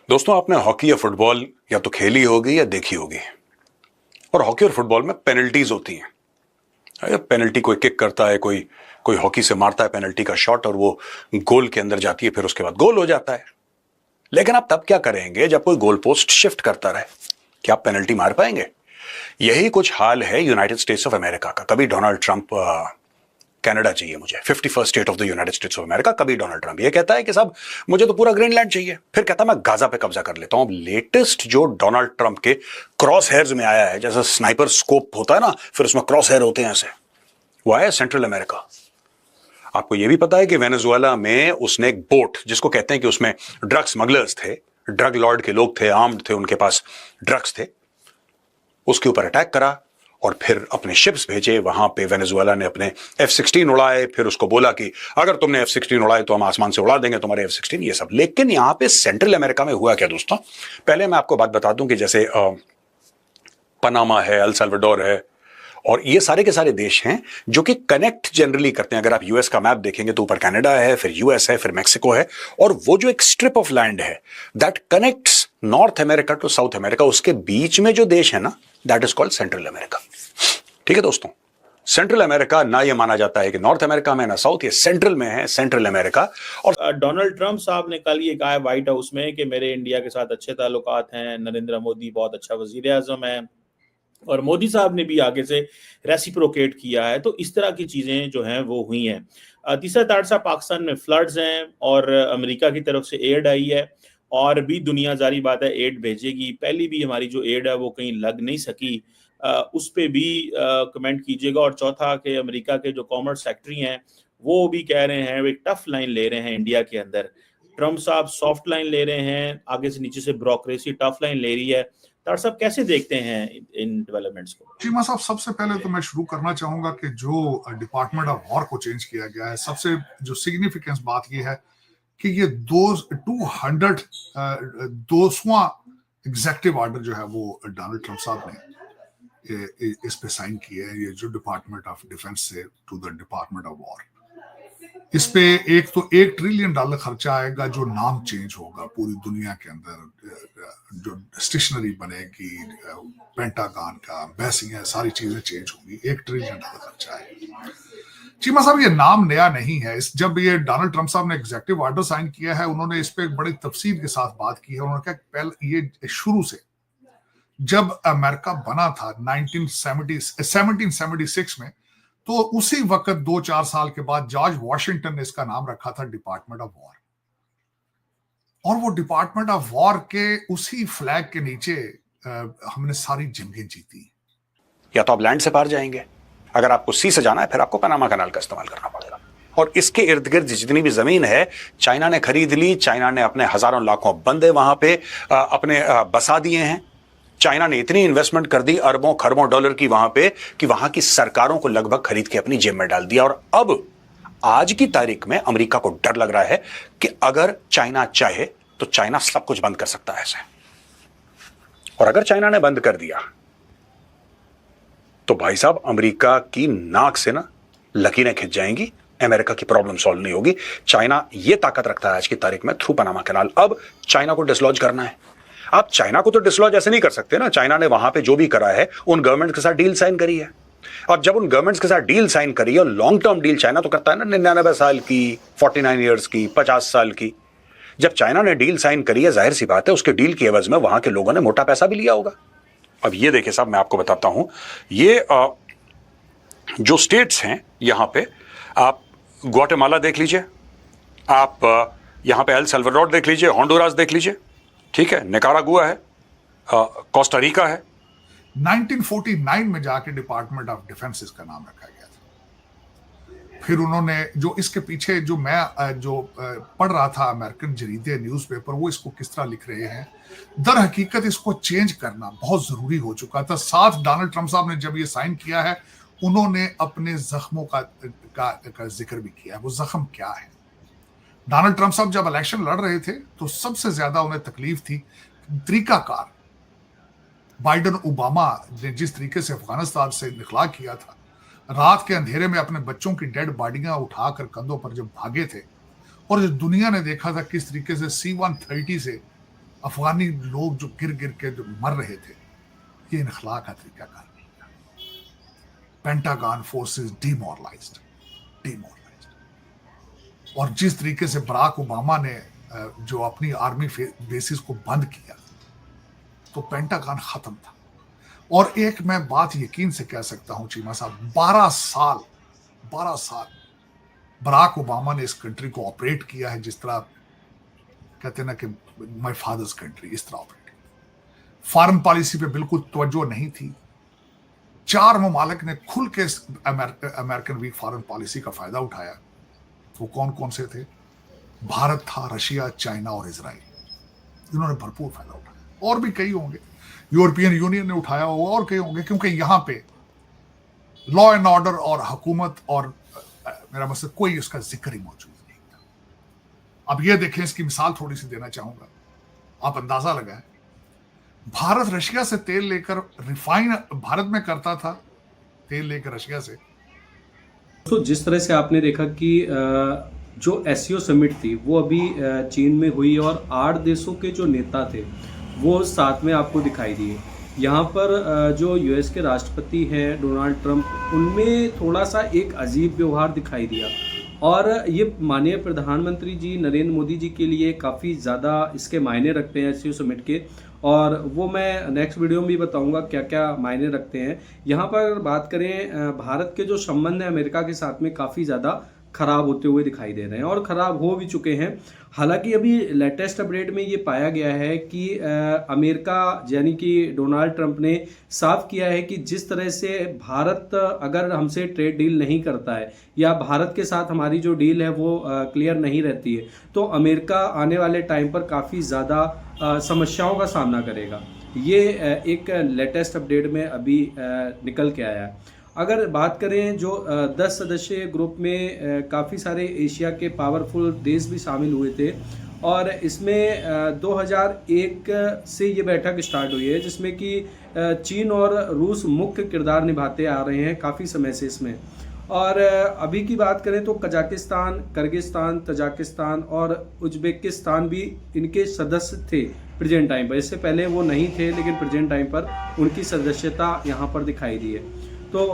दोस्तों, आपने हॉकी या फुटबॉल या तो खेली होगी या देखी होगी। और हॉकी और फुटबॉल में पेनल्टीज होती हैं। पेनल्टी कोई किक करता है, कोई कोई हॉकी से मारता है पेनल्टी का शॉट और वो गोल के अंदर जाती है, फिर उसके बाद गोल हो जाता है। लेकिन आप तब क्या करेंगे जब कोई गोल पोस्ट शिफ्ट करता रहे? क्या आप पेनल्टी मार पाएंगे? यही कुछ हाल है यूनाइटेड स्टेट्स ऑफ अमेरिका का। कभी डोनाल्ड ट्रंप कनाडा चाहिए मुझे, 51st state of the United states of America. कभी डोनाल्ड ट्रंप ये कहता है कि साहब मुझे तो पूरा ग्रीनलैंड चाहिए, फिर कहता है मैं गाजा पे कब्जा कर लेता हूं। अब लेटेस्ट जो डोनाल्ड ट्रंप के क्रॉस हेयर्स में आया है, जैसे स्नाइपर स्कोप होता है ना, फिर उसमें क्रॉस हेयर होते हैं ऐसे, वो आया सेंट्रल अमेरिका। आपको यह भी पता है कि वेनेजुएला में उसने एक बोट, जिसको कहते हैं कि उसमें ड्रग स्मगलर्स थे, ड्रग लॉर्ड के लोग थे, आर्म्ड थे, उनके पास ड्रग्स थे, उसके ऊपर अटैक करा और फिर अपने शिप्स भेजे। वहां पे वेनेजुएला ने अपने F-16 उड़ाए, फिर उसको बोला कि अगर तुमने F-16 उड़ाए तो हम आसमान से उड़ा देंगे तुम्हारे F-16, ये सब। लेकिन यहां पे सेंट्रल अमेरिका में हुआ क्या दोस्तों? पहले मैं आपको बात बता दूं कि जैसे पनामा है, अल सल्वाडोर है, और ये सारे के सारे देश हैं जो कि कनेक्ट जनरली करते हैं। अगर आप यूएस का मैप देखेंगे तो ऊपर कनाडा है, फिर यूएस है, फिर मैक्सिको है, और वो जो एक स्ट्रिप ऑफ लैंड है that connects North America to South America, उसके बीच में जो देश है ना, that is called Central America. ठीक है दोस्तों, सेंट्रल अमेरिका ना ये माना जाता है कि नॉर्थ अमेरिका में ना साउथ, ये सेंट्रल में है, सेंट्रल अमेरिका। और डोनाल्ड ट्रंप साहब ने कल ये कहा है व्हाइट हाउस में कि मेरे इंडिया के साथ अच्छे ताल्लुकात हैं, नरेंद्र मोदी बहुत अच्छा वजीर आजम है, और मोदी साहब ने भी आगे से रेसिप्रोकेट किया है। तो इस तरह की चीजें जो हैं वो हुई हैं। तीसरा तारसा पाकिस्तान में फ्लड्स हैं और अमेरिका की तरफ से एड आई है, और भी दुनिया जारी बात है एड भेजेगी। पहली भी हमारी जो एड है वो कहीं लग नहीं सकी, उस पर भी कमेंट कीजिएगा। और चौथा कि अमेरिका के जो कॉमर्स सेक्रेटरी हैं वो भी कह रहे हैं, वो एक टफ लाइन ले रहे हैं इंडिया के अंदर। ट्रंप साहब सॉफ्ट लाइन ले रहे हैं, आगे से नीचे से ब्यूरोक्रेसी टफ लाइन ले रही है। तार साहब कैसे देखते हैं इन डेवलपमेंट्स को? चीमा साहब, सबसे पहले तो मैं शुरू करना चाहूंगा कि जो डिपार्टमेंट ऑफ वॉर को चेंज किया गया है, सबसे जो सिग्निफिकेंस बात ये है कि ये 200वां एग्जेक्टिव ऑर्डर जो है वो डोनाल्ड ट्रंप साहब ने इस पे साइन किए हैं। ये जो डिपार्टमेंट ऑफ डिफेंस से to the department of war, इस पे $1 ट्रिलियन खर्चा आएगा, जो नाम चेंज होगा पूरी दुनिया के अंदर, जो स्टेशनरी बनेगी, पेंटागन का बेसिंग है, सारी चीजें चेंज होंगी। $1 ट्रिलियन खर्चा है। चीमा साहब, ये नाम नया नहीं है। जब ये डोनाल्ड ट्रंप साहब ने एग्जेक्टिव ऑर्डर साइन किया है, उन्होंने इस पे एक बड़ी तफसील के साथ बात की है। उन्होंने कहा पहले ये शुरू से जब अमेरिका बना था 1776 में, तो उसी वक्त 2-4 साल के बाद जॉर्ज वॉशिंगटन ने इसका नाम रखा था डिपार्टमेंट ऑफ वॉर, और वो डिपार्टमेंट ऑफ वॉर के उसी फ्लैग के नीचे हमने सारी जंगें जीती। या तो आप लैंड से पार जाएंगे, अगर आपको सी से जाना है फिर आपको पनामा कनाल का इस्तेमाल करना पड़ेगा। और इसके इर्द गिर्द जितनी भी जमीन है चाइना ने खरीद ली। चाइना ने अपने हजारों लाखों बंदे वहां पे अपने बसा दिए हैं। चाइना ने इतनी इन्वेस्टमेंट कर दी, अरबों खरबों डॉलर की वहां पे, कि वहां की सरकारों को लगभग खरीद के अपनी जेब में डाल दिया। और अब आज की तारीख में अमेरिका को डर लग रहा है कि अगर चाइना चाहे तो चाइना सब कुछ बंद कर सकता है ऐसे। और अगर चाइना ने बंद कर दिया तो भाई साहब अमेरिका की नाक से ना लकीरें खिंच जाएंगी, अमेरिका की प्रॉब्लम सॉल्व नहीं होगी। चाइना ये ताकत रखता है आज की तारीख में थ्रू पनामा कैनाल। अब चाइना को डिसलॉज करना है। आप चाइना को तो डिसलॉज ऐसे नहीं कर सकते ना। चाइना ने वहां पे जो भी करा है उन गवर्नमेंट के साथ डील साइन करी है। अब जब उन गवर्नमेंट्स के साथ डील साइन करी है, और लॉन्ग टर्म डील चाइना तो करता है ना, 99 साल की, 49 ईयर्स की, 50 साल की। जब चाइना ने डील साइन करी है, जाहिर सी बात है उसके डील की एवज में वहां के लोगों ने मोटा पैसा भी लिया होगा। अब ये देखिए साहब, मैं आपको बताता हूं, ये जो स्टेट्स हैं यहां पे, आप ग्वाटेमाला देख लीजिए, आप यहां पे एल सल्वाडोर देख लीजिए, होंडुरास देख लीजिए, ठीक है, निकारागुआ है, कोस्टा रिका है। 1949 में जाके डिपार्टमेंट ऑफ डिफेंस इसका नाम रखा गया था। फिर उन्होंने जो इसके पीछे जो मैं पढ़ रहा था, अमेरिकन जरीदे, न्यूज़पेपर, वो इसको किस तरह लिख रहे हैं, दर हकीकत इसको चेंज करना बहुत जरूरी हो चुका था। साथ डोनाल्ड ट्रंप साहब ने जब ये साइन किया है, उन्होंने अपने जख्मों का जिक्र भी किया। वो जख्म क्या है? डोनाल्ड ट्रंप साहब जब इलेक्शन लड़ रहे थे तो सबसे ज्यादा उन्हें तकलीफ थी तरीकाकार बाइडन ओबामा ने जिस तरीके से अफगानिस्तान से निकला किया था, रात के अंधेरे में अपने बच्चों की डेड बॉडियां उठाकर कंधों पर जब भागे थे, और जो दुनिया ने देखा था किस तरीके से C-130 से अफगानी लोग जो गिर गिर के जो मर रहे थे, ये इनखला का तरीकाकार नहीं था। Pentagon forces demoralized. और जिस तरीके से बराक ओबामा ने जो अपनी आर्मी बेसिस को बंद किया, तो पेंटागन खत्म था। और एक मैं बात यकीन से कह सकता हूं चीमा साहब, 12 साल बराक ओबामा ने इस कंट्री को ऑपरेट किया है, जिस तरह कहते हैं ना कि माय फादर्स कंट्री, इस तरह ऑपरेट किया। फॉरेन पॉलिसी पे बिल्कुल तवज्जो नहीं थी। 4 ममालिक ने खुल के अमेरिकन वीक फॉरेन पॉलिसी का फायदा उठाया। वो कौन कौन से थे? भारत था, रशिया, चाइना और इजराइल। इन्होंने भरपूर फायदा उठाया। और भी कई होंगे, यूरोपियन यूनियन ने उठाया होगा, और कई होंगे, क्योंकि यहां पे लॉ एंड ऑर्डर और हुकूमत और मेरा मतलब कोई उसका जिक्र ही मौजूद नहीं था। अब ये देखें, इसकी मिसाल थोड़ी सी देना चाहूंगा, आप अंदाजा लगाएं। भारत रशिया से तेल लेकर रिफाइन भारत में करता था, तेल लेकर रशिया से। तो जिस तरह से आपने देखा कि जो एससीओ समिट थी वो अभी चीन में हुई और 8 देशों के जो नेता थे वो साथ में आपको दिखाई दिए। यहाँ पर जो यूएस के राष्ट्रपति हैं डोनाल्ड ट्रंप, उनमें थोड़ा सा एक अजीब व्यवहार दिखाई दिया और ये माननीय प्रधानमंत्री जी नरेंद्र मोदी जी के लिए काफ़ी ज़्यादा इसके मायने रखते हैं एससीओ समिट के, और वो मैं नेक्स्ट वीडियो में भी बताऊंगा क्या क्या मायने रखते हैं। यहाँ पर बात करें, भारत के जो संबंध हैं अमेरिका के साथ में काफ़ी ज़्यादा खराब होते हुए दिखाई दे रहे हैं और ख़राब हो भी चुके हैं। हालांकि अभी लेटेस्ट अपडेट में ये पाया गया है कि अमेरिका यानी कि डोनाल्ड ट्रंप ने साफ किया है कि जिस तरह से भारत अगर हमसे ट्रेड डील नहीं करता है या भारत के साथ हमारी जो डील है वो क्लियर नहीं रहती है, तो अमेरिका आने वाले टाइम पर काफ़ी ज़्यादा समस्याओं का सामना करेगा। ये एक लेटेस्ट अपडेट में अभी निकल के आया है। अगर बात करें जो 10 सदस्यीय ग्रुप में काफ़ी सारे एशिया के पावरफुल देश भी शामिल हुए थे और इसमें 2001 से ये बैठक स्टार्ट हुई है, जिसमें कि चीन और रूस मुख्य किरदार निभाते आ रहे हैं काफ़ी समय से इसमें। और अभी की बात करें तो कजाकिस्तान, किर्गिस्तान, तजाकिस्तान और उज्बेकिस्तान भी इनके सदस्य थे प्रेजेंट टाइम पर। इससे पहले वो नहीं थे, लेकिन प्रेजेंट टाइम पर उनकी सदस्यता यहाँ पर दिखाई दी है। तो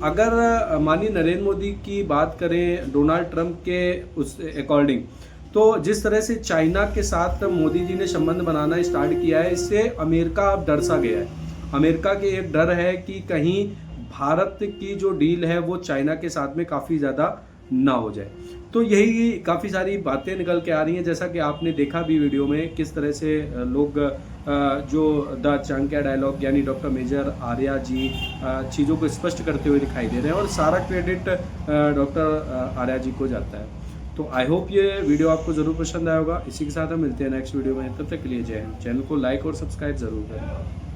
अगर माननीय नरेंद्र मोदी की बात करें डोनाल्ड ट्रंप के उस अकॉर्डिंग, तो जिस तरह से चाइना के साथ मोदी जी ने संबंध बनाना स्टार्ट किया है, इससे अमेरिका अब डर सा गया है। अमेरिका के एक डर है कि कहीं भारत की जो डील है वो चाइना के साथ में काफ़ी ज़्यादा ना हो जाए। तो यही काफ़ी सारी बातें निकल के आ रही हैं, जैसा कि आपने देखा भी वीडियो में किस तरह से लोग जो द चाणक्य डायलॉग यानी डॉक्टर मेजर आर्या जी चीज़ों को स्पष्ट करते हुए दिखाई दे रहे हैं और सारा क्रेडिट डॉक्टर आर्या जी को जाता है। तो आई होप ये वीडियो आपको ज़रूर पसंद आया होगा। इसी के साथ हम मिलते हैं नेक्स्ट वीडियो में, तब तक के लिए जय हिंद। चैनल को लाइक और सब्सक्राइब ज़रूर करें।